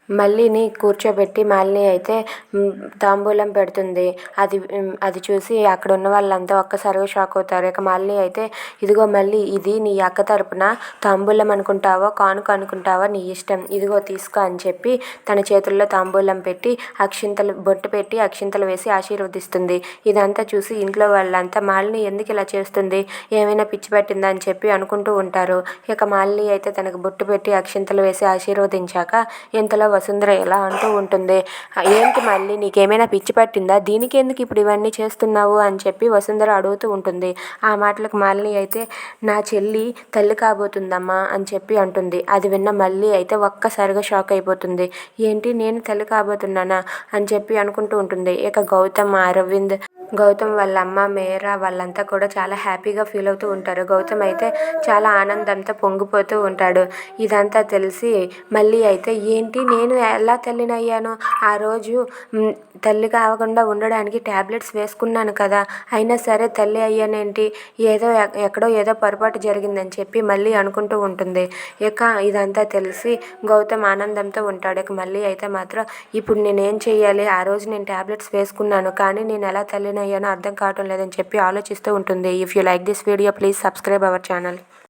మల్లిని కూర్చోబెట్టి మాలిని అయితే తాంబూలం పెడుతుంది. అది చూసి అక్కడ ఉన్న వాళ్ళంతా ఒక్కసారిగా షాక్ అవుతారు. ఇక మాలిని అయితే, ఇదిగో మల్లి, ఇది నీ అక్క తరపున తాంబూలం అనుకుంటావో కానుక అనుకుంటావో నీ ఇష్టం, ఇదిగో తీసుకో అని చెప్పి తన చేతుల్లో తాంబూలం పెట్టి బొట్టు పెట్టి అక్షింతలు వేసి ఆశీర్వదిస్తుంది. ఇదంతా చూసి ఇంట్లో వాళ్ళంతా మాలిని ఎందుకు ఇలా చేస్తుంది, ఏమైనా పిచ్చి పట్టిందా అని చెప్పి అనుకుంటూ ఉంటారు. ఇక మాలిని అయితే తనకు బొట్టు పెట్టి అక్షింతలు వేసి ఆశీర్వదించాక ఇంతలో వసుంధర ఇలా అంటూ ఉంటుంది, ఏంటి మళ్ళీ నీకేమైనా పిచ్చి పట్టిందా, దీనికి ఎందుకు ఇప్పుడు ఇవన్నీ చేస్తున్నావు అని చెప్పి వసుంధర అడుగుతూ ఉంటుంది. ఆ మాటలకు మాలిని అయితే, నా చెల్లి తల్లి కాబోతుందమ్మా అని చెప్పి అంటుంది. అది విన్న మళ్ళీ అయితే ఒక్కసారిగా షాక్ అయిపోతుంది. ఏంటి, నేను తల్లి కాబోతున్నానా అని చెప్పి అనుకుంటూ ఉంటుంది. ఇక గౌతమ్ వాళ్ళ అమ్మ మేరా వాళ్ళంతా కూడా చాలా హ్యాపీగా ఫీల్ అవుతూ ఉంటారు. గౌతమ్ అయితే చాలా ఆనందంతో పొంగిపోతూ ఉంటాడు. ఇదంతా తెలిసి మళ్ళీ అయితే, ఏంటి నేను ఎలా తల్లినయ్యాను, ఆ రోజు తల్లి కాకుండా ఉండడానికి ట్యాబ్లెట్స్ వేసుకున్నాను కదా, అయినా సరే తల్లి అయ్యానేంటి, ఎక్కడో ఏదో పొరపాటు జరిగిందని చెప్పి మళ్ళీ అనుకుంటూ ఉంటుంది. ఇక ఇదంతా తెలిసి గౌతమ్ ఆనందంతో ఉంటాడు. ఇక మళ్ళీ అయితే మాత్రం, ఇప్పుడు నేనేం చెయ్యాలి, ఆ రోజు నేను ట్యాబ్లెట్స్ వేసుకున్నాను కానీ నేను ఎలా తల్లినయ్యానో అర్థం కావటం లేదని చెప్పి ఆలోచిస్తూ ఉంటుంది. If you like this video please subscribe our channel.